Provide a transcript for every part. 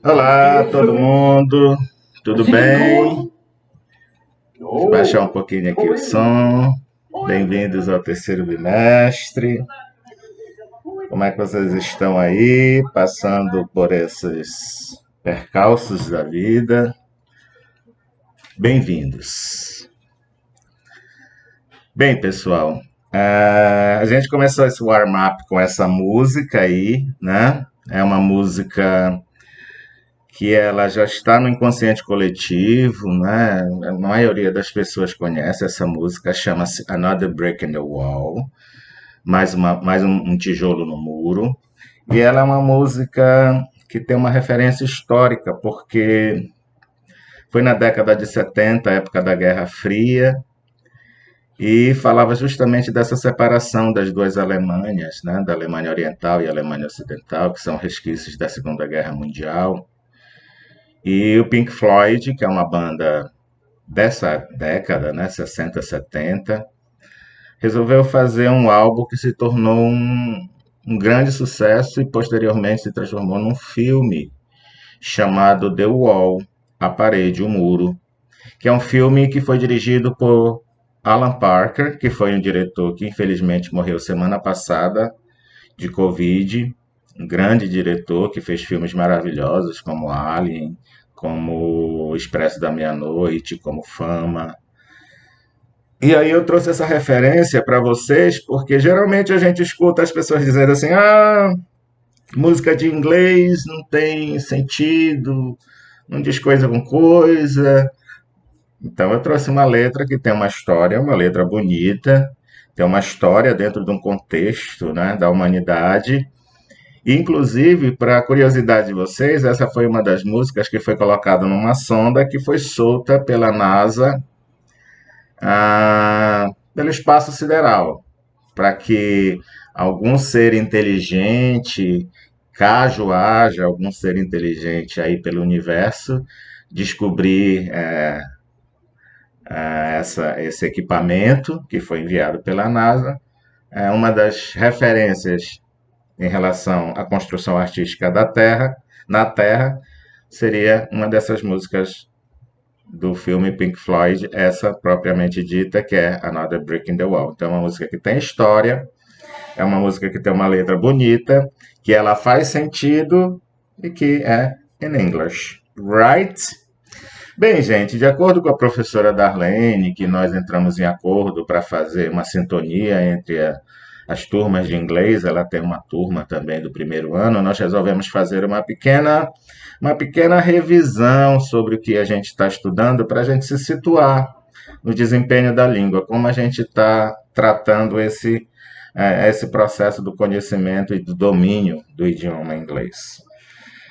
Olá, todo mundo, tudo bem? Deixa eu baixar um pouquinho aqui o som. Bem-vindos ao terceiro bimestre. Como é que vocês estão aí, passando por esses percalços da vida? Bem-vindos. Bem, pessoal, a gente começou esse warm-up com essa música aí, né? É uma música que ela já está no inconsciente coletivo, né? A maioria das pessoas conhece essa música, chama-se Another Brick in the Wall, mais um tijolo no muro. E ela é uma música que tem uma referência histórica, porque foi na década de 70, época da Guerra Fria, e falava justamente dessa separação das duas Alemanhas, né? Da Alemanha Oriental e a Alemanha Ocidental, que são resquícios da Segunda Guerra Mundial. E o Pink Floyd, que é uma banda dessa década, né, 60, 70, resolveu fazer um álbum que se tornou um grande sucesso e posteriormente se transformou num filme chamado The Wall, A Parede, o Muro, que é um filme que foi dirigido por Alan Parker, que foi um diretor que infelizmente morreu semana passada de Covid, um grande diretor que fez filmes maravilhosos como Alien, como Expresso da Meia-Noite, como Fama. E aí eu trouxe essa referência para vocês, porque geralmente a gente escuta as pessoas dizendo assim, música de inglês não tem sentido, não diz coisa com coisa. Então eu trouxe uma letra que tem uma história, uma letra bonita, tem uma história dentro de um contexto, né, da humanidade. Inclusive, para a curiosidade de vocês, essa foi uma das músicas que foi colocada numa sonda que foi solta pela NASA pelo espaço sideral, para que algum ser inteligente, caso haja algum ser inteligente aí pelo universo, descobrir esse equipamento que foi enviado pela NASA. Uma das referências em relação à construção artística da Terra, na Terra, seria uma dessas músicas do filme Pink Floyd, essa propriamente dita, que é Another Brick in the Wall. Então é uma música que tem história, é uma música que tem uma letra bonita, que ela faz sentido e que é in English, right? Bem, gente, de acordo com a professora Darlene, que nós entramos em acordo para fazer uma sintonia entre as turmas de inglês, ela tem uma turma também do primeiro ano, nós resolvemos fazer uma pequena revisão sobre o que a gente está estudando para a gente se situar no desempenho da língua, como a gente está tratando esse processo do conhecimento e do domínio do idioma inglês.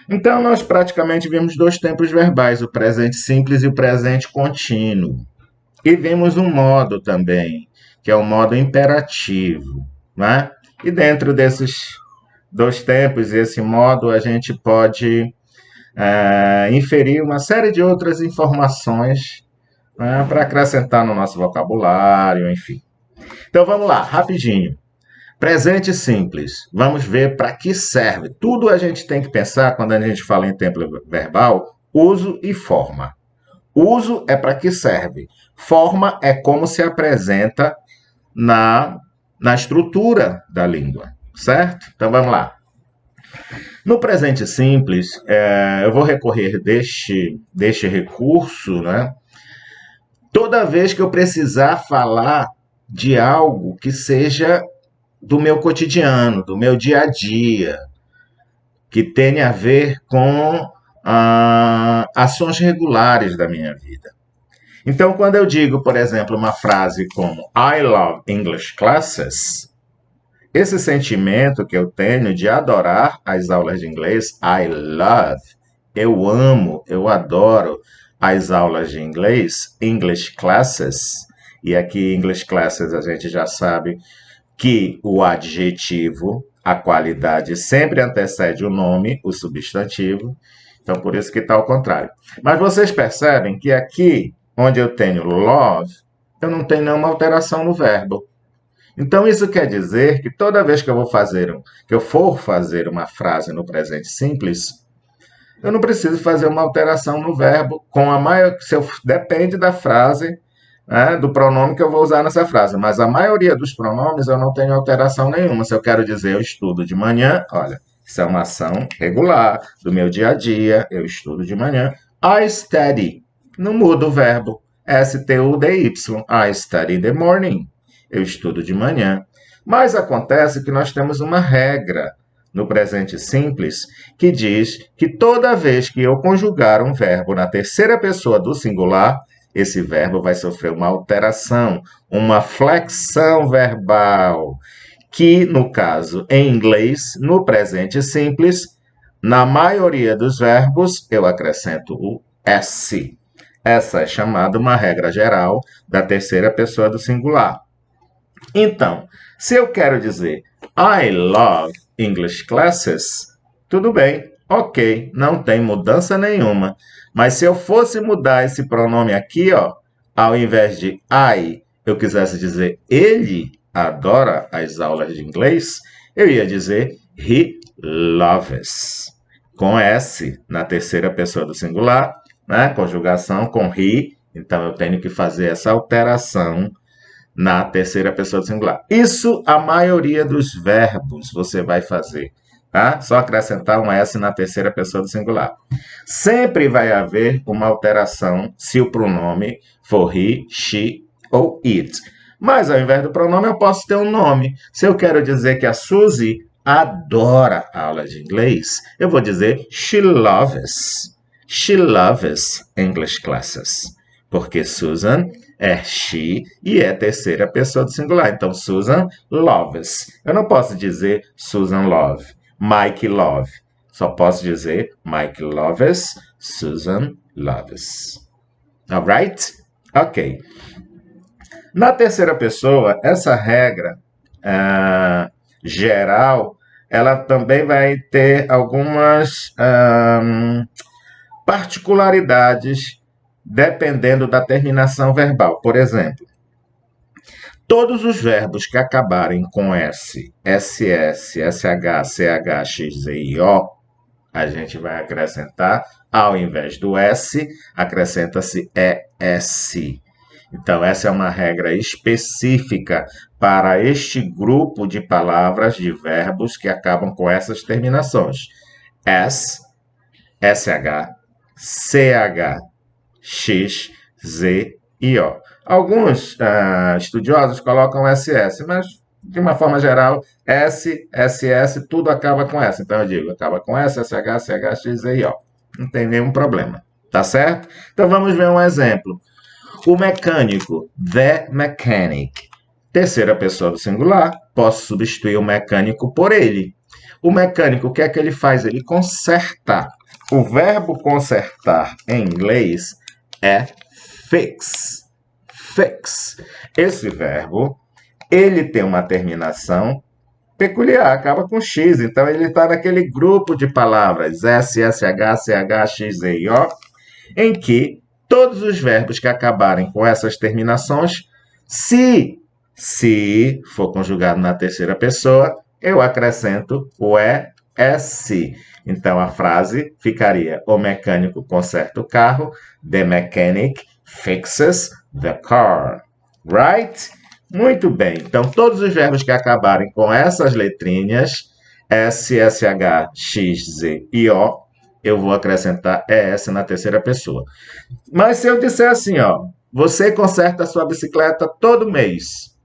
Então, nós praticamente vimos dois tempos verbais, o presente simples e o presente contínuo. E vimos um modo também, que é o modo imperativo, né? E dentro desses dois tempos, esse modo, a gente pode inferir uma série de outras informações, né, para acrescentar no nosso vocabulário, enfim. Então vamos lá, rapidinho. Presente simples. Vamos ver para que serve. Tudo a gente tem que pensar quando a gente fala em tempo verbal, uso e forma. Uso é para que serve. Forma é como se apresenta na estrutura da língua, certo? Então vamos lá. No presente simples, eu vou recorrer deste recurso, né? Toda vez que eu precisar falar de algo que seja do meu cotidiano, do meu dia a dia, que tenha a ver com ações regulares da minha vida. Então, quando eu digo, por exemplo, uma frase como I love English classes, esse sentimento que eu tenho de adorar as aulas de inglês, I love, eu amo, eu adoro as aulas de inglês, English classes, e aqui English classes a gente já sabe que o adjetivo, a qualidade, sempre antecede o nome, o substantivo, então por isso que está ao contrário. Mas vocês percebem que aqui, onde eu tenho love, eu não tenho nenhuma alteração no verbo. Então isso quer dizer que toda vez que eu for fazer uma frase no presente simples, eu não preciso fazer uma alteração no verbo com a maior, depende da frase, né, do pronome que eu vou usar nessa frase, mas a maioria dos pronomes eu não tenho alteração nenhuma. Se eu quero dizer eu estudo de manhã, olha, isso é uma ação regular do meu dia a dia, eu estudo de manhã. I study, não muda o verbo, S-T-U-D-Y, I study in the morning, eu estudo de manhã. Mas acontece que nós temos uma regra no presente simples que diz que toda vez que eu conjugar um verbo na terceira pessoa do singular, esse verbo vai sofrer uma alteração, uma flexão verbal, que, no caso, em inglês, no presente simples, na maioria dos verbos, eu acrescento o S. Essa é chamada uma regra geral da terceira pessoa do singular. Então, se eu quero dizer I love English classes, tudo bem, ok, não tem mudança nenhuma. Mas se eu fosse mudar esse pronome aqui, ó, ao invés de I, eu quisesse dizer ele adora as aulas de inglês, eu ia dizer he loves, com S na terceira pessoa do singular, né? Conjugação com he, então eu tenho que fazer essa alteração na terceira pessoa do singular. Isso a maioria dos verbos você vai fazer, tá? Só acrescentar um S na terceira pessoa do singular. Sempre vai haver uma alteração se o pronome for he, she ou it. Mas ao invés do pronome eu posso ter um nome. Se eu quero dizer que a Suzy adora aula de inglês, eu vou dizer she loves. She loves English classes. Porque Susan é she e é terceira pessoa do singular. Então, Susan loves. Eu não posso dizer Susan love, Mike love. Só posso dizer Mike loves, Susan loves. Alright? Ok. Na terceira pessoa, essa regra geral, ela também vai ter algumas particularidades dependendo da terminação verbal. Por exemplo, todos os verbos que acabarem com S, SS, SH, CH, X, Z e O, a gente vai acrescentar, ao invés do S, acrescenta-se ES. Então, essa é uma regra específica para este grupo de palavras, de verbos que acabam com essas terminações. S, SH, CH, X, Z e O. Alguns estudiosos colocam SS, mas de uma forma geral, S, SS, tudo acaba com S. Então eu digo, acaba com S, SH, CH, X, Z e O. Não tem nenhum problema, tá certo? Então vamos ver um exemplo. O mecânico, the mechanic. Terceira pessoa do singular, posso substituir o mecânico por ele. O mecânico, o que é que ele faz? Ele conserta. O verbo consertar em inglês é fix. Fix. Esse verbo, ele tem uma terminação peculiar, acaba com X. Então, ele está naquele grupo de palavras S, SH, CH, X, Z e O, em que todos os verbos que acabarem com essas terminações, se for conjugado na terceira pessoa, eu acrescento o ES. Então, a frase ficaria: o mecânico conserta o carro. The mechanic fixes the car. Right? Muito bem. Então, todos os verbos que acabarem com essas letrinhas, S, SH, X, Z e O, eu vou acrescentar ES na terceira pessoa. Mas se eu disser assim, ó, você conserta a sua bicicleta todo mês.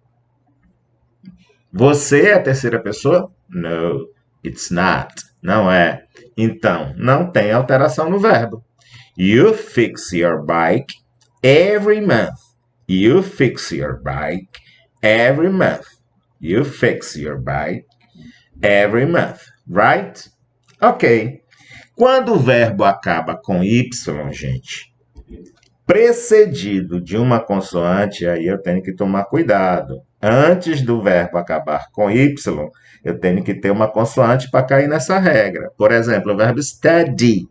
Você é a terceira pessoa? No, it's not. Não é. Então, não tem alteração no verbo. You fix your bike every month. You fix your bike every month. You fix your bike every month. Right? Ok. Quando o verbo acaba com Y, gente, precedido de uma consoante, aí eu tenho que tomar cuidado. Antes do verbo acabar com Y, eu tenho que ter uma consoante para cair nessa regra. Por exemplo, o verbo study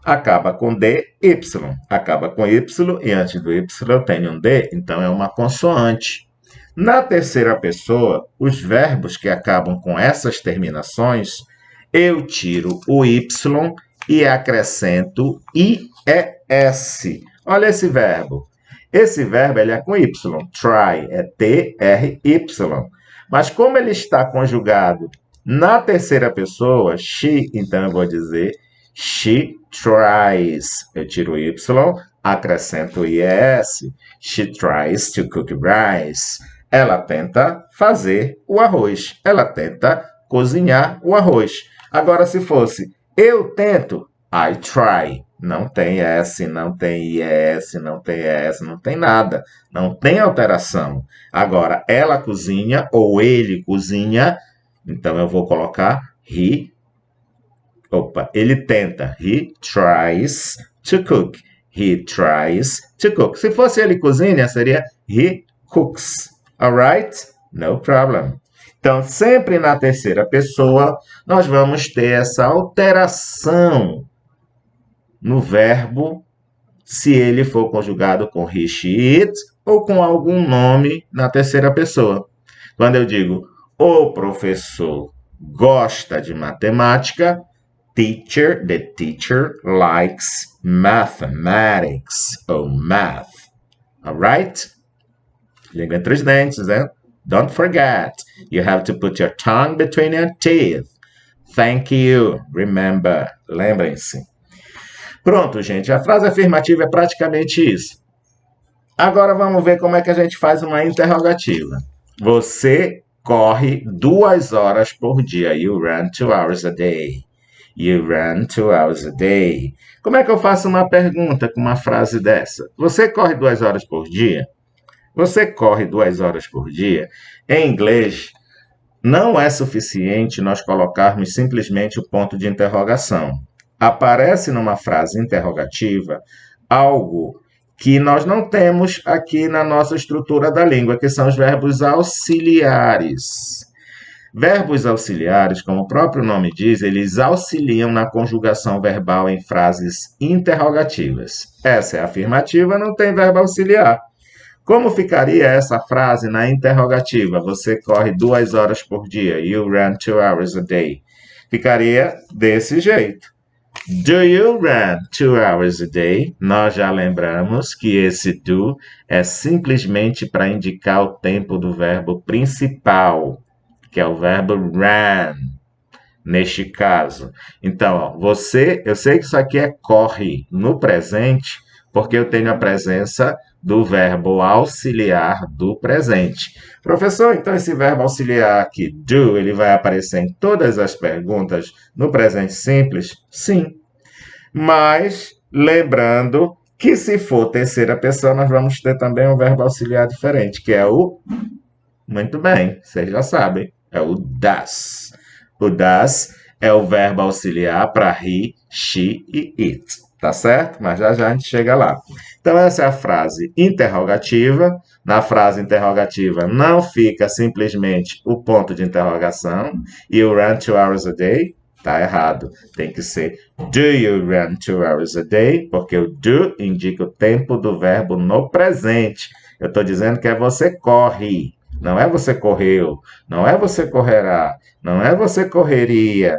acaba com D, Y. Acaba com Y e antes do Y eu tenho um D, então é uma consoante. Na terceira pessoa, os verbos que acabam com essas terminações, eu tiro o Y e acrescento IES. Olha esse verbo. Esse verbo ele é com Y. Try é T-R-Y. Mas como ele está conjugado na terceira pessoa, she, então eu vou dizer she tries. Eu tiro o Y, acrescento o IES. She tries to cook rice. Ela tenta fazer o arroz. Ela tenta cozinhar o arroz. Agora, se fosse eu tento, I try. Não tem S, não tem IS, não tem S, não tem nada. Não tem alteração. Agora, ela cozinha ou ele cozinha, então eu vou colocar ele tenta. He tries to cook. He tries to cook. Se fosse ele cozinha, seria he cooks. Alright? No problem. Então, sempre na terceira pessoa, nós vamos ter essa alteração no verbo, se ele for conjugado com he, she, it, ou com algum nome na terceira pessoa. Quando eu digo, o professor gosta de matemática, the teacher likes mathematics, ou math. Alright? Língua entre os dentes, né? Don't forget, you have to put your tongue between your teeth. Thank you. Remember. Lembrem-se. Pronto, gente. A frase afirmativa é praticamente isso. Agora vamos ver como é que a gente faz uma interrogativa. Você corre 2 horas por dia. You run 2 hours a day. You run 2 hours a day. Como é que eu faço uma pergunta com uma frase dessa? Você corre 2 horas por dia? Você corre 2 horas por dia? Em inglês, não é suficiente nós colocarmos simplesmente o ponto de interrogação. Aparece numa frase interrogativa algo que nós não temos aqui na nossa estrutura da língua, que são os verbos auxiliares. Verbos auxiliares, como o próprio nome diz, eles auxiliam na conjugação verbal em frases interrogativas. Essa é a afirmativa, não tem verbo auxiliar. Como ficaria essa frase na interrogativa? Você corre 2 horas por dia. You run 2 hours a day. Ficaria desse jeito. Do you run 2 hours a day? Nós já lembramos que esse do é simplesmente para indicar o tempo do verbo principal, que é o verbo run, neste caso. Então, ó, eu sei que isso aqui é corre no presente, porque eu tenho a presença do verbo auxiliar do presente. Professor, então esse verbo auxiliar aqui, do, ele vai aparecer em todas as perguntas no presente simples? Sim. Mas, lembrando que se for terceira pessoa, nós vamos ter também um verbo auxiliar diferente, que é o... Muito bem, vocês já sabem, é o das. O das é o verbo auxiliar para he, she e it. Tá certo? Mas já já a gente chega lá. Então, essa é a frase interrogativa. Na frase interrogativa, não fica simplesmente o ponto de interrogação. You run 2 hours a day? Tá errado. Tem que ser do you run 2 hours a day? Porque o do indica o tempo do verbo no presente. Eu estou dizendo que é você corre. Não é você correu. Não é você correrá. Não é você correria.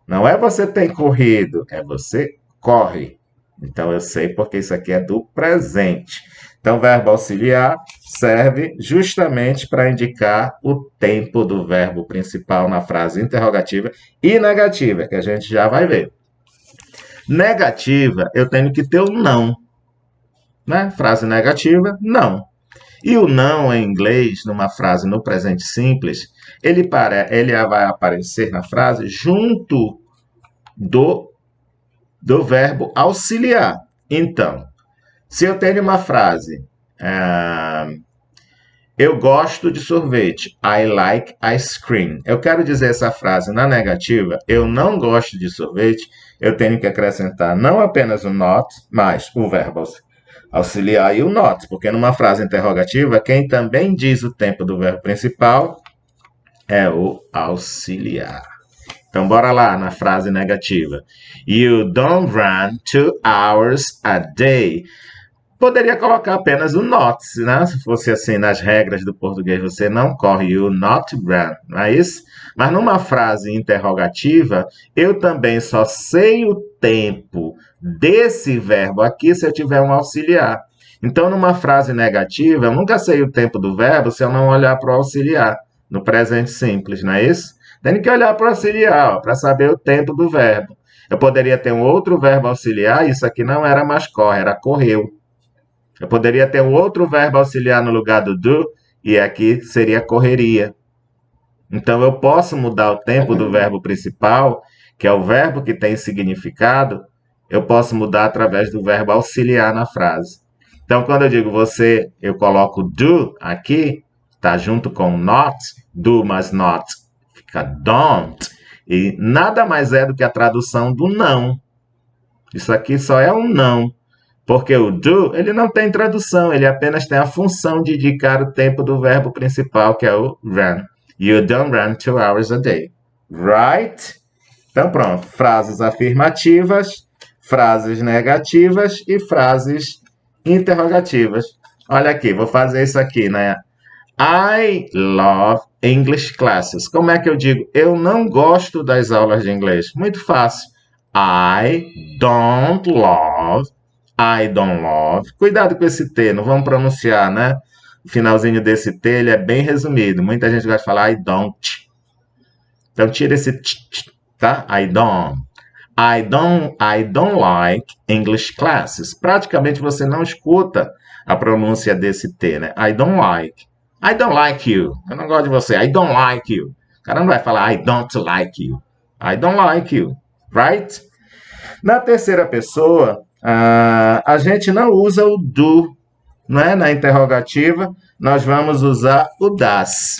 Não é você tem corrido. É você corre. Então, eu sei porque isso aqui é do presente. Então, o verbo auxiliar serve justamente para indicar o tempo do verbo principal na frase interrogativa e negativa, que a gente já vai ver. Negativa, eu tenho que ter o não, né? Frase negativa, não. E o não em inglês, numa frase no presente simples, ele vai aparecer na frase junto do verbo auxiliar. Então, se eu tenho uma frase, eu gosto de sorvete, I like ice cream. Eu quero dizer essa frase na negativa, eu não gosto de sorvete, eu tenho que acrescentar não apenas o not, mas o verbo auxiliar e o not, porque numa frase interrogativa, quem também diz o tempo do verbo principal é o auxiliar. Então, bora lá na frase negativa. You don't run 2 hours a day. Poderia colocar apenas o not, né? Se fosse assim nas regras do português, você não corre, you not run, não é isso? Mas numa frase interrogativa, eu também só sei o tempo desse verbo aqui se eu tiver um auxiliar. Então, numa frase negativa, eu nunca sei o tempo do verbo se eu não olhar para o auxiliar, no presente simples, não é isso? Tem que olhar para o auxiliar, para saber o tempo do verbo. Eu poderia ter um outro verbo auxiliar, isso aqui não era mais corre, era correu. Eu poderia ter um outro verbo auxiliar no lugar do do, e aqui seria correria. Então, eu posso mudar o tempo do verbo principal, que é o verbo que tem significado, eu posso mudar através do verbo auxiliar na frase. Então, quando eu digo você, eu coloco do aqui, está junto com not, do mais not, fica don't, e nada mais é do que a tradução do não. Isso aqui só é um não. Porque o do, ele não tem tradução, ele apenas tem a função de indicar o tempo do verbo principal, que é o run. You don't run 2 hours a day. Right? Então, pronto. Frases afirmativas, frases negativas e frases interrogativas. Olha aqui, vou fazer isso aqui, né? I love English classes. Como é que eu digo? Eu não gosto das aulas de inglês. Muito fácil. I don't love. Cuidado com esse T, não vamos pronunciar, né? O finalzinho desse T, ele é bem resumido. Muita gente gosta de falar I don't. Então, tira esse t, tá? I don't like English classes. Praticamente você não escuta a pronúncia desse T, né? I don't like. I don't like you. Eu não gosto de você. I don't like you. O cara não vai falar I don't like you. I don't like you. Right? Na terceira pessoa, a gente não usa o do, né? Na interrogativa, nós vamos usar o das.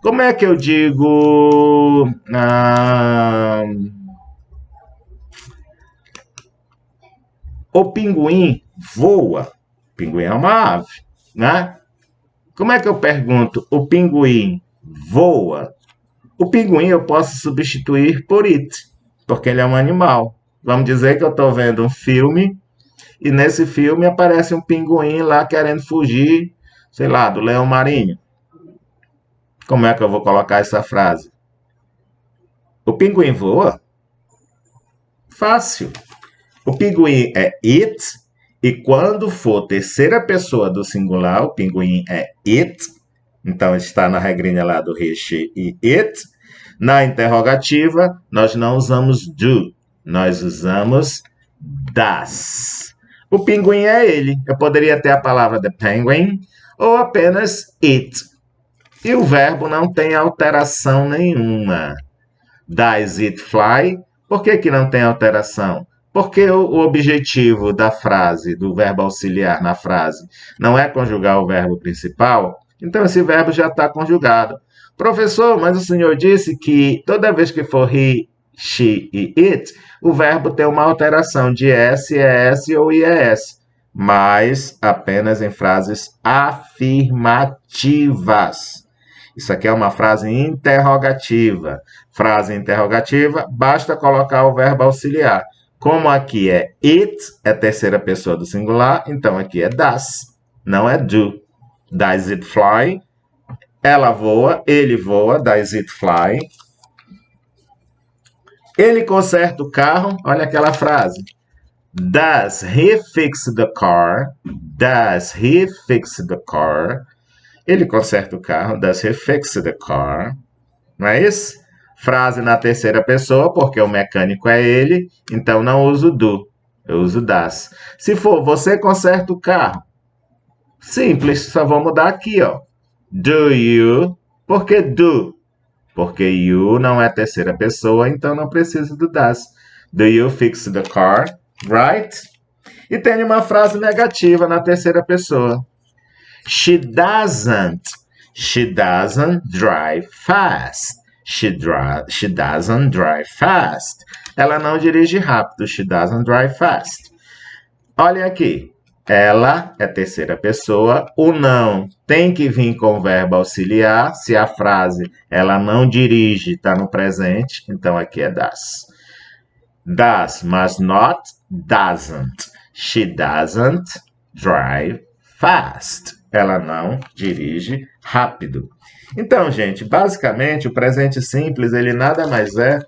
Como é que eu digo... o pinguim voa. O pinguim é uma ave, né? Como é que eu pergunto o pinguim voa? O pinguim eu posso substituir por it, porque ele é um animal. Vamos dizer que eu estou vendo um filme e nesse filme aparece um pinguim lá querendo fugir, sei lá, do leão marinho. Como é que eu vou colocar essa frase? O pinguim voa? Fácil. O pinguim é it, e quando for terceira pessoa do singular, o pinguim é it. Então, está na regrinha lá do he, e it. Na interrogativa, nós não usamos do, nós usamos das. O pinguim é ele. Eu poderia ter a palavra the penguin ou apenas it. E o verbo não tem alteração nenhuma. Does it fly? Por que não tem alteração? Porque o objetivo da frase, do verbo auxiliar na frase, não é conjugar o verbo principal, então esse verbo já está conjugado. Professor, mas o senhor disse que toda vez que for he, she e it, o verbo tem uma alteração de s, es ou ies, mas apenas em frases afirmativas. Isso aqui é uma frase interrogativa. Frase interrogativa, basta colocar o verbo auxiliar. Como aqui é it, é terceira pessoa do singular, então aqui é does, não é do. Does it fly? Ela voa, ele voa, does it fly? Ele conserta o carro, olha aquela frase. Does he fix the car? Does he fix the car? Ele conserta o carro. Does he fix the car? Não é isso? Frase na terceira pessoa, porque o mecânico é ele, então não uso do, eu uso das. Se for, você conserta o carro. Simples, só vou mudar aqui, ó. Do you? Por que do? Porque you não é terceira pessoa, então não preciso do das. Do you fix the car? Right? E tem uma frase negativa na terceira pessoa. She doesn't drive fast. She doesn't drive fast. Ela não dirige rápido. She doesn't drive fast. Olha aqui. Ela é terceira pessoa. O não tem que vir com o verbo auxiliar. Se a frase ela não dirige está no presente, então aqui é does. Does, mas not doesn't. She doesn't drive fast. Ela não dirige rápido. Então, gente, basicamente o presente simples ele nada mais é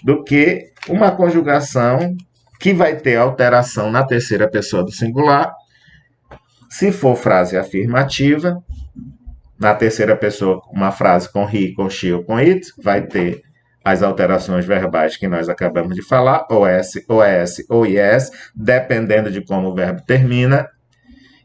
do que uma conjugação que vai ter alteração na terceira pessoa do singular. Se for frase afirmativa, na terceira pessoa, uma frase com he, com she ou com it, vai ter as alterações verbais que nós acabamos de falar, os, os ou yes, dependendo de como o verbo termina.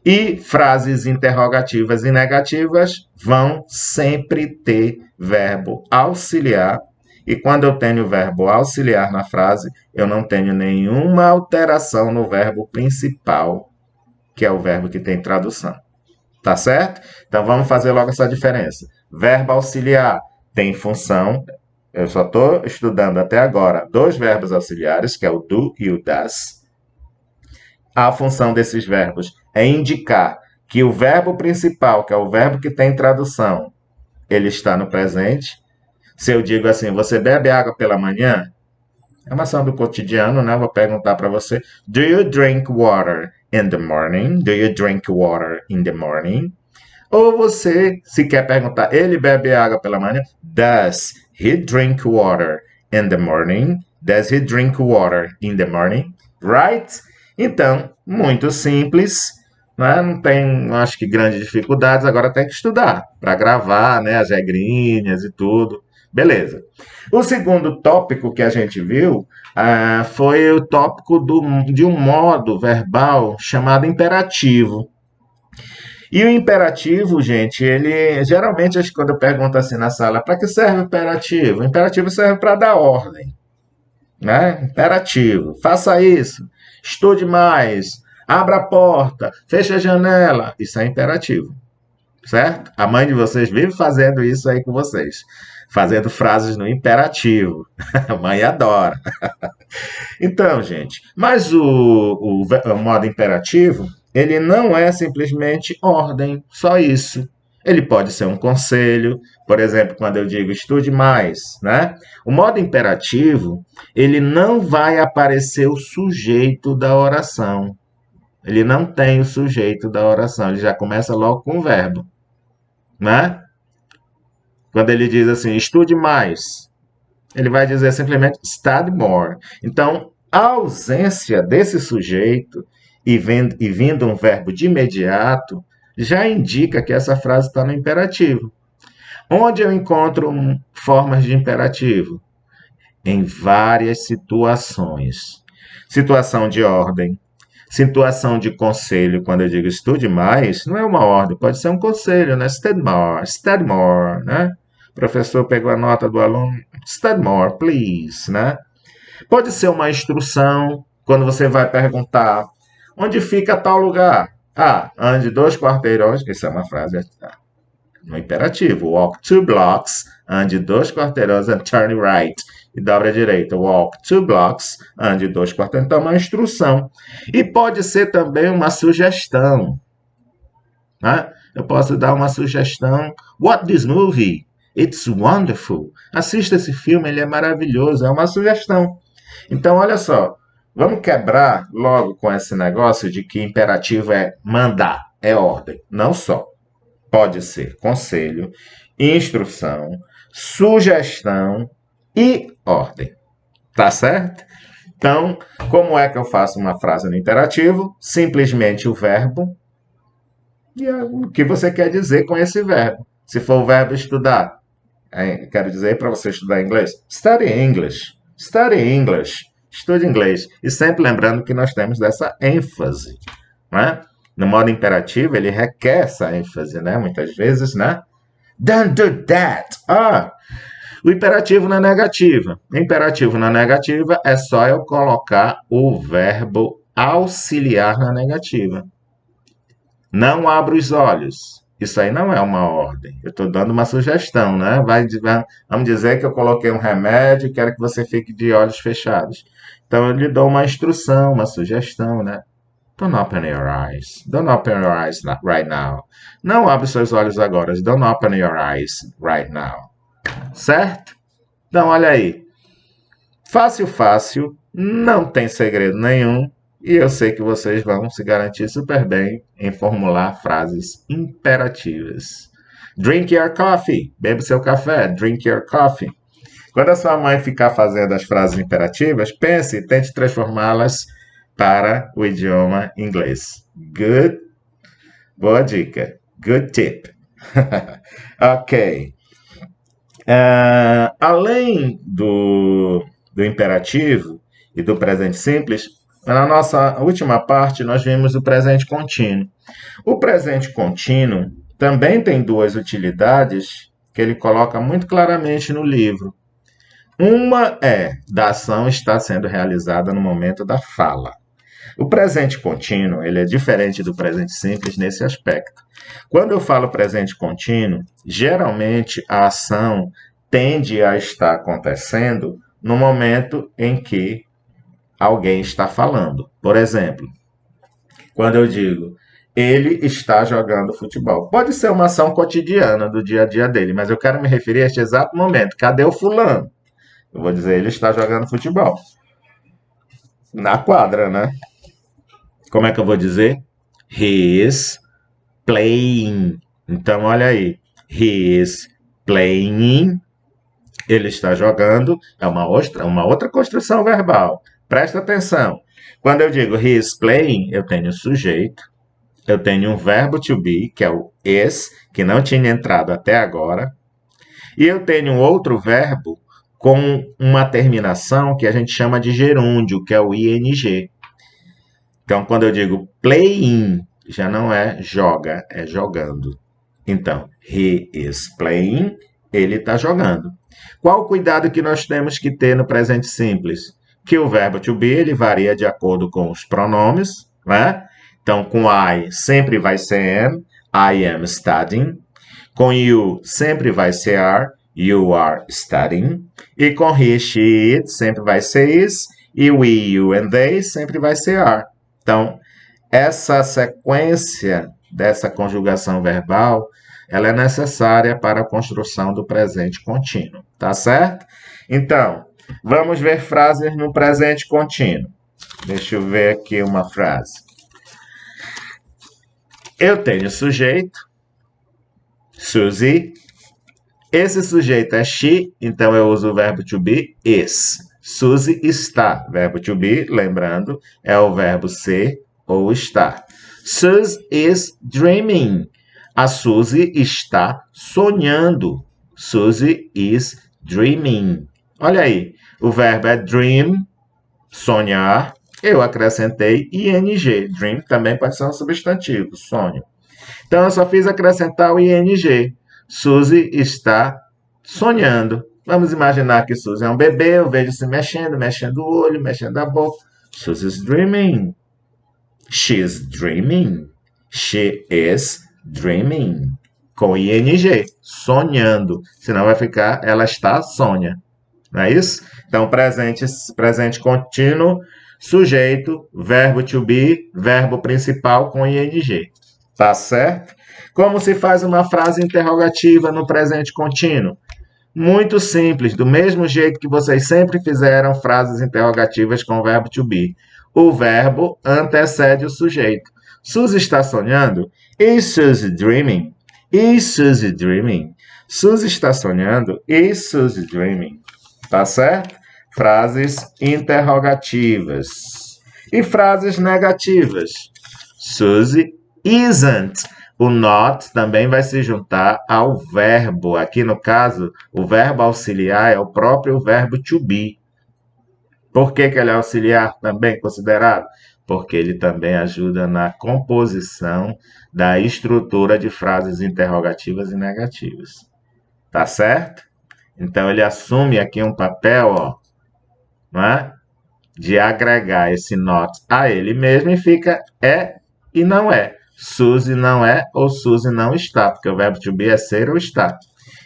E frases interrogativas e negativas vão sempre ter verbo auxiliar. E quando eu tenho verbo auxiliar na frase, eu não tenho nenhuma alteração no verbo principal, que é o verbo que tem tradução. Tá certo? Então vamos fazer logo essa diferença. Verbo auxiliar tem função. Eu só estou estudando até agora dois verbos auxiliares, que é o do e o das. A função desses verbos é indicar que o verbo principal, que é o verbo que tem tradução, ele está no presente. Se eu digo assim, você bebe água pela manhã? É uma ação do cotidiano, né? Eu vou perguntar para você, do you drink water in the morning? Do you drink water in the morning? Ou você, se quer perguntar, ele bebe água pela manhã? Does he drink water in the morning? Does he drink water in the morning? Right? Então, muito simples, né? Não tem, acho que, grandes dificuldades. Agora tem que estudar para gravar, né, as regrinhas e tudo. Beleza. O segundo tópico que a gente viu foi o tópico de um modo verbal chamado imperativo. E o imperativo, gente, ele geralmente, acho que quando eu pergunto assim na sala, para que serve o imperativo? O imperativo serve para dar ordem, né? Imperativo. Faça isso. Estude mais. Abra a porta. Feche a janela. Isso é imperativo. Certo? A mãe de vocês vive fazendo isso aí com vocês. Fazendo frases no imperativo. A mãe adora. Então, gente, mas o modo imperativo, ele não é simplesmente ordem, só isso. Ele pode ser um conselho, por exemplo, quando eu digo estude mais, né? O modo imperativo, ele não vai aparecer o sujeito da oração. Ele não tem o sujeito da oração, ele já começa logo com o verbo, né? Quando ele diz assim, estude mais, ele vai dizer simplesmente study more. Então, a ausência desse sujeito e vindo um verbo de imediato já indica que essa frase está no imperativo. Onde eu encontro formas de imperativo? Em várias situações. Situação de ordem, situação de conselho, quando eu digo estude mais, não é uma ordem, pode ser um conselho, né? Study more, né? O professor pegou a nota do aluno, study more, please, né? Pode ser uma instrução, quando você vai perguntar, onde fica tal lugar? Ah, ande 2 quarteirões, isso é uma frase no imperativo. Walk 2 blocks, ande 2 quarteirões and turn right. E dobra à direita. Walk 2 blocks, ande 2 quarteirões. Então, é uma instrução. E pode ser também uma sugestão. Né? Eu posso dar uma sugestão. Watch this movie. It's wonderful. Assista esse filme, ele é maravilhoso. É uma sugestão. Então, olha só. Vamos quebrar logo com esse negócio de que imperativo é mandar, é ordem. Não só. Pode ser conselho, instrução, sugestão e ordem. Tá certo? Então, como é que eu faço uma frase no imperativo? Simplesmente o verbo e o que você quer dizer com esse verbo. Se for o verbo estudar, quero dizer para você estudar inglês, study English, study English, estude inglês. E sempre lembrando que nós temos dessa ênfase, né? No modo imperativo, ele requer essa ênfase, né? Muitas vezes, né? Don't do that. O imperativo na negativa. Imperativo na negativa é só eu colocar o verbo auxiliar na negativa. Não abra os olhos. Isso aí não é uma ordem. Eu estou dando uma sugestão, né? Vamos dizer que eu coloquei um remédio e quero que você fique de olhos fechados. Então eu lhe dou uma instrução, uma sugestão, né? Don't open your eyes. Don't open your eyes right now. Não abra seus olhos agora. Don't open your eyes right now. Certo? Então, olha aí. Fácil, fácil. Não tem segredo nenhum. E eu sei que vocês vão se garantir super bem em formular frases imperativas. Drink your coffee. Bebe seu café. Drink your coffee. Quando a sua mãe ficar fazendo as frases imperativas, pense e tente transformá-las para o idioma inglês. Good. Boa dica. Good tip. Ok. Além do imperativo e do presente simples, na nossa última parte nós vimos o presente contínuo. O presente contínuo também tem duas utilidades que ele coloca muito claramente no livro. Uma é da ação estar sendo realizada no momento da fala. O presente contínuo ele é diferente do presente simples nesse aspecto. Quando eu falo presente contínuo, geralmente a ação tende a estar acontecendo no momento em que alguém está falando. Por exemplo, quando eu digo ele está jogando futebol. Pode ser uma ação cotidiana do dia a dia dele, mas eu quero me referir a este exato momento. Cadê o fulano? Eu vou dizer ele está jogando futebol. Na quadra, né? Como é que eu vou dizer? He is playing. Então, olha aí. He is playing. Ele está jogando. É uma outra construção verbal. Presta atenção. Quando eu digo he is playing, eu tenho sujeito. Eu tenho um verbo to be, que é o is, que não tinha entrado até agora. E eu tenho um outro verbo com uma terminação que a gente chama de gerúndio, que é o ing. Então, quando eu digo playing, já não é joga, é jogando. Então, he is playing, ele está jogando. Qual o cuidado que nós temos que ter no presente simples? Que o verbo to be, ele varia de acordo com os pronomes, né? Então, com I, sempre vai ser am, I am studying. Com you, sempre vai ser are, you are studying. E com he, she, it, sempre vai ser is. E we, you and they, sempre vai ser are. Então, essa sequência dessa conjugação verbal, ela é necessária para a construção do presente contínuo, tá certo? Então, vamos ver frases no presente contínuo. Deixa eu ver aqui uma frase. Eu tenho sujeito, Suzy. Esse sujeito é she, então eu uso o verbo to be, is. Suzy está. Verbo to be, lembrando, é o verbo ser ou estar. Suzy is dreaming. A Suzy está sonhando. Suzy is dreaming. Olha aí, o verbo é dream, sonhar. Eu acrescentei ing. Dream também pode ser um substantivo, sonho. Então, eu só fiz acrescentar o ing. Suzy está sonhando. Vamos imaginar que Suzy é um bebê. Eu vejo se mexendo, mexendo o olho, mexendo a boca. Suzy's dreaming. She's dreaming. She is dreaming. Com ing. Sonhando. Senão vai ficar, ela está sonha. Não é isso? Então, presente contínuo, sujeito, verbo to be, verbo principal com ing. Tá certo? Como se faz uma frase interrogativa no presente contínuo? Muito simples, do mesmo jeito que vocês sempre fizeram frases interrogativas com o verbo to be. O verbo antecede o sujeito. Suzy está sonhando? Is Suzy dreaming? Is Suzy dreaming? Suzy está sonhando? Is Suzy dreaming? Tá certo? Frases interrogativas. E frases negativas. Suzy isn't. O not também vai se juntar ao verbo. Aqui, no caso, o verbo auxiliar é o próprio verbo to be. Por que ele é auxiliar também considerado? Porque ele também ajuda na composição da estrutura de frases interrogativas e negativas. Tá certo? Então, ele assume aqui um papel, ó, não é? De agregar esse not a ele mesmo e fica é e não é. Suzy não é ou Suzy não está, porque o verbo to be é ser ou estar.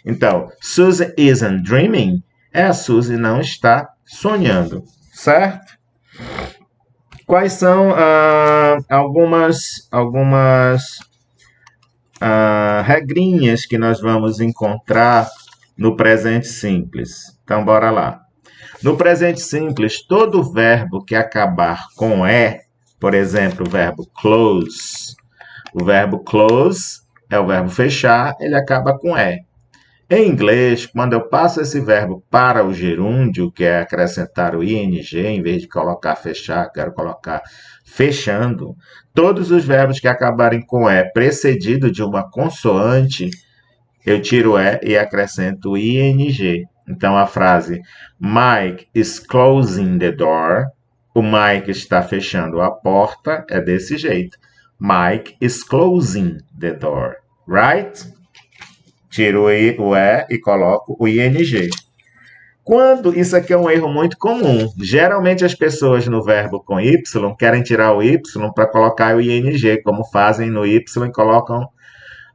Então, Suzy isn't dreaming é a Suzy não está sonhando, certo? Quais são algumas regrinhas que nós vamos encontrar no presente simples? Então, bora lá. No presente simples, todo verbo que acabar com "é", por exemplo, o verbo close. O verbo close é o verbo fechar, ele acaba com "é". Em inglês, quando eu passo esse verbo para o gerúndio, que é acrescentar o ing, em vez de colocar fechar, quero colocar fechando, todos os verbos que acabarem com "é" precedido de uma consoante, eu tiro o "é" e acrescento o ing. Então, a frase Mike is closing the door. O Mike está fechando a porta. É desse jeito. Mike is closing the door. Right? Tiro o "é" e coloco o ing. Isso aqui é um erro muito comum. Geralmente as pessoas no verbo com y querem tirar o y para colocar o ing, como fazem no y e colocam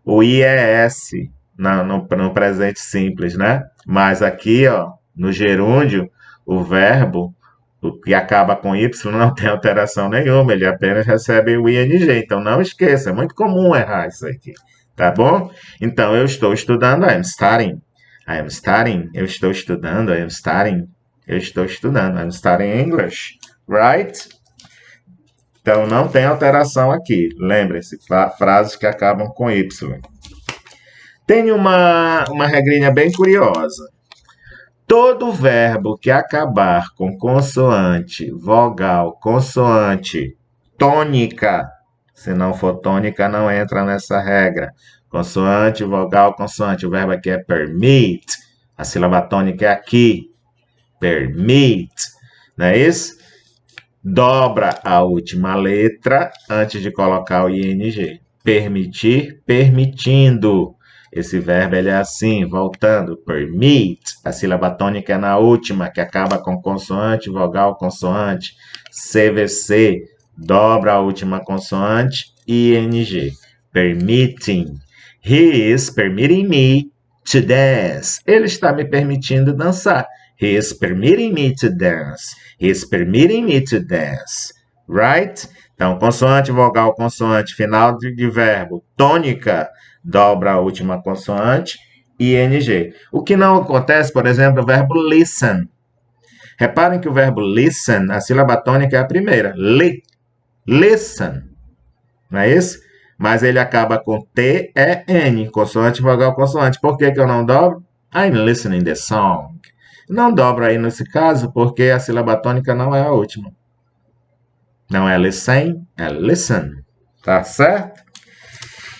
o ies no presente simples, né? Mas aqui, ó, no gerúndio, o verbo, o que acaba com y, não tem alteração nenhuma, ele apenas recebe o ing. Então, não esqueça, é muito comum errar isso aqui, tá bom? Então, eu estou estudando, I am studying. I am studying, eu estou estudando, I am studying. Eu estou estudando, I am studying English, right? Então, não tem alteração aqui. Lembre-se, frases que acabam com y. Tem uma regrinha bem curiosa. Todo verbo que acabar com consoante, vogal, consoante, tônica, se não for tônica, não entra nessa regra. Consoante, vogal, consoante. O verbo aqui é permit. A sílaba tônica é aqui. Permit. Não é isso? Dobra a última letra antes de colocar o ing. Permitir, permitindo. Esse verbo ele é assim, voltando. Permit. A sílaba tônica é na última, que acaba com consoante, vogal, consoante. CVC. Dobra a última consoante. ING. Permitting. He is permitting me to dance. Ele está me permitindo dançar. He is permitting me to dance. He is permitting me to dance. Right? Então, consoante, vogal, consoante, final de verbo, tônica, dobra a última consoante, ing. O que não acontece, por exemplo, o verbo listen. Reparem que o verbo listen, a sílaba tônica é a primeira. Listen. Não é isso? Mas ele acaba com T-E-N, consoante, vogal, consoante. Por que eu não dobro? I'm listening the song. Não dobro aí nesse caso, porque a sílaba tônica não é a última. Não é listen, é listen. Tá certo?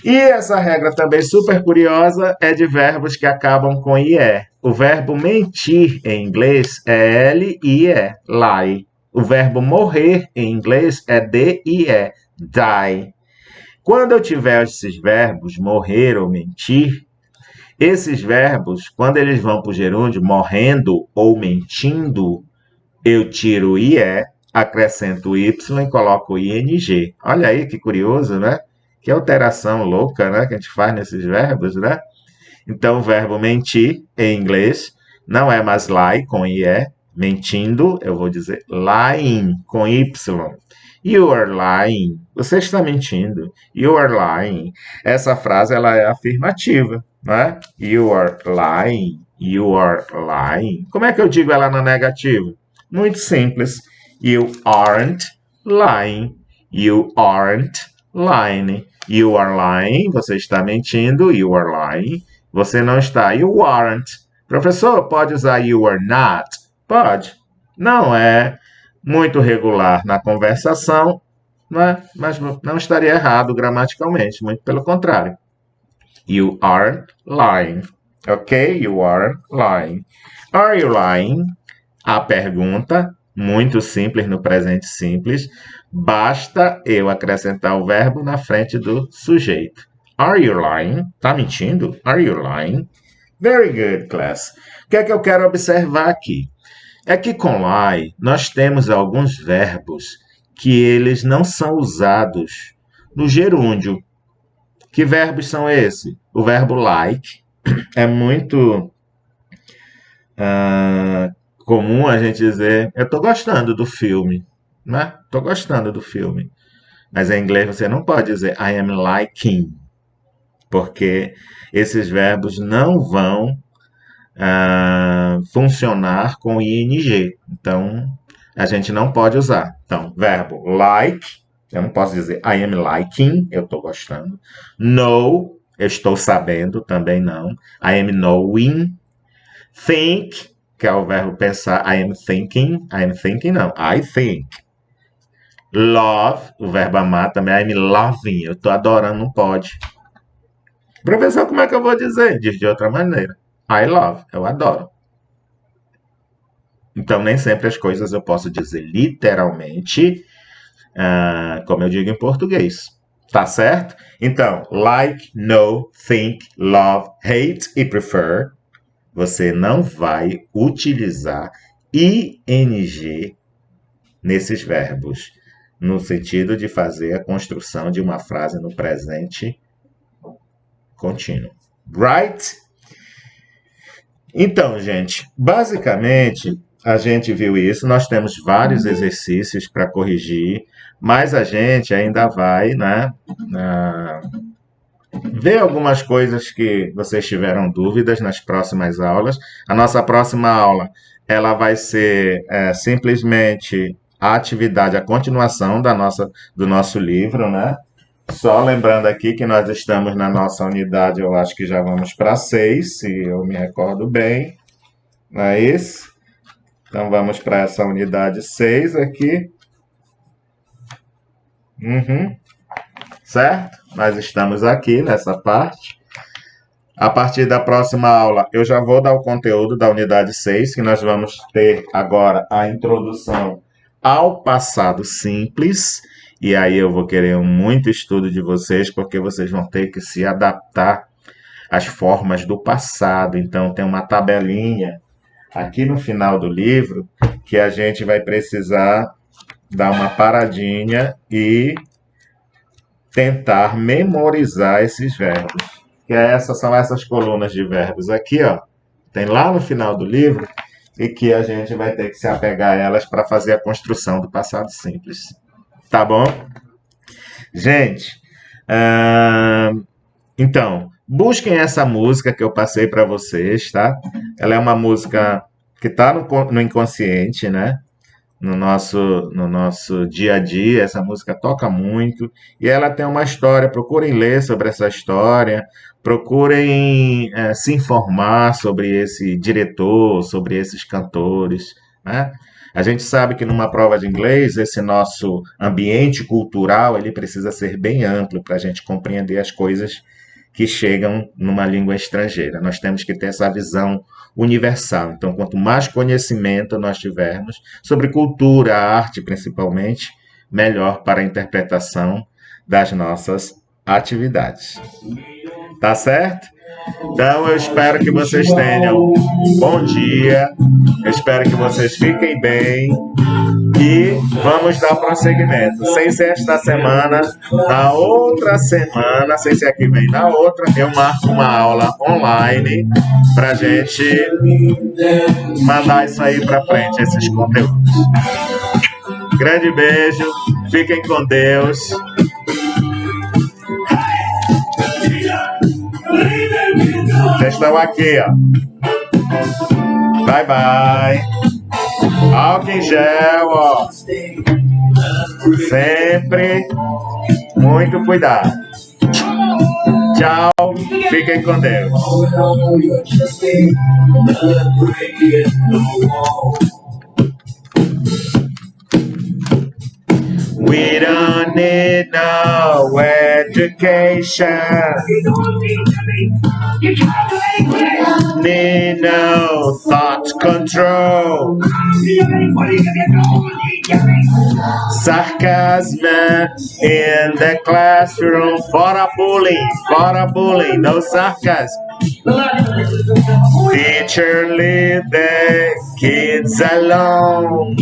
E essa regra também super curiosa é de verbos que acabam com IE. O verbo mentir em inglês é L-I-E, lie. O verbo morrer em inglês é D-I-E, die. Quando eu tiver esses verbos, morrer ou mentir, esses verbos, quando eles vão para o gerúndio, morrendo ou mentindo, eu tiro o IE, acrescento o Y e coloco o ING. Olha aí que curioso, né? Que alteração louca, né? Que a gente faz nesses verbos, né? Então, o verbo mentir, em inglês, não é mais lie, com IE. Mentindo, eu vou dizer lying, com Y. You are lying. Você está mentindo. You are lying. Essa frase ela é afirmativa, né? You are lying. You are lying. Como é que eu digo ela na negativa? Muito simples. You aren't lying. You aren't lying. You are lying. Você está mentindo. You are lying. Você não está. You aren't. Professor, pode usar you are not? Pode. não é muito regular na conversação, né? Mas não estaria errado gramaticalmente, muito pelo contrário. You are lying. Ok? You are lying. Are you lying? A pergunta, muito simples no presente simples, basta eu acrescentar o verbo na frente do sujeito. Are you lying? Tá mentindo? Are you lying? Very good, class. O que é que eu quero observar aqui? É que com lie nós temos alguns verbos que eles não são usados no gerúndio. Que verbos são esses? O verbo like é muito comum a gente dizer eu estou gostando do filme, né? Estou gostando do filme. Mas em inglês você não pode dizer I am liking, porque esses verbos não vão funcionar com ing. Então, a gente não pode usar. Então, verbo like, eu não posso dizer I am liking, eu estou gostando. Know, eu estou sabendo, também não. I am knowing. Think, que é o verbo pensar, I am thinking não, I think. Love, o verbo amar também, I am loving, eu estou adorando, não pode. Professor, como é que eu vou dizer? Diz de outra maneira. I love, eu adoro. Então, nem sempre as coisas eu posso dizer literalmente, como eu digo em português. Tá certo? Então, like, know, think, love, hate e prefer, você não vai utilizar ing nesses verbos, no sentido de fazer a construção de uma frase no presente contínuo. Right? Então, gente, basicamente a gente viu isso. Nós temos vários exercícios para corrigir, mas a gente ainda vai, né, ver algumas coisas que vocês tiveram dúvidas nas próximas aulas. A nossa próxima aula ela vai ser simplesmente a atividade, a continuação do nosso livro, né? Só lembrando aqui que nós estamos na nossa unidade, eu acho que já vamos para 6, se eu me recordo bem. Não é isso? Então vamos para essa unidade 6 aqui. Certo? Nós estamos aqui nessa parte. A partir da próxima aula, eu já vou dar o conteúdo da unidade 6, que nós vamos ter agora a introdução ao passado simples. E aí eu vou querer muito estudo de vocês, porque vocês vão ter que se adaptar às formas do passado. Então, tem uma tabelinha aqui no final do livro que a gente vai precisar dar uma paradinha e tentar memorizar esses verbos. Que são essas colunas de verbos aqui, ó. Tem lá no final do livro e que a gente vai ter que se apegar a elas para fazer a construção do passado simples. Tá bom? Gente, então, busquem essa música que eu passei para vocês, tá? Ela é uma música que está no inconsciente, né? No nosso dia a dia, essa música toca muito e ela tem uma história. Procurem ler sobre essa história, procurem se informar sobre esse diretor, sobre esses cantores, né? A gente sabe que numa prova de inglês, esse nosso ambiente cultural ele precisa ser bem amplo para a gente compreender as coisas que chegam numa língua estrangeira. Nós temos que ter essa visão universal. Então, quanto mais conhecimento nós tivermos sobre cultura, arte principalmente, melhor para a interpretação das nossas atividades. Tá certo? Então, eu espero que vocês tenham um bom dia, eu espero que vocês fiquem bem e vamos dar prosseguimento. Sem ser esta semana, na outra semana, sem ser aqui vem, na outra, eu marco uma aula online para a gente mandar isso aí para frente, esses conteúdos. Grande beijo, fiquem com Deus. Vocês estão aqui, ó. Bye, bye. Álcool em gel, ó. Sempre muito cuidado. Tchau. Fiquem com Deus. We don't need no education. Need no thought control. Sarcasm in the classroom. Fora bullying, no sarcasm. Teacher, leave the kids alone.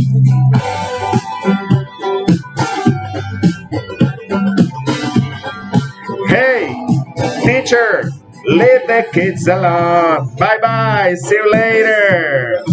Hey, teacher, leave the kids alone. Bye bye, see you later.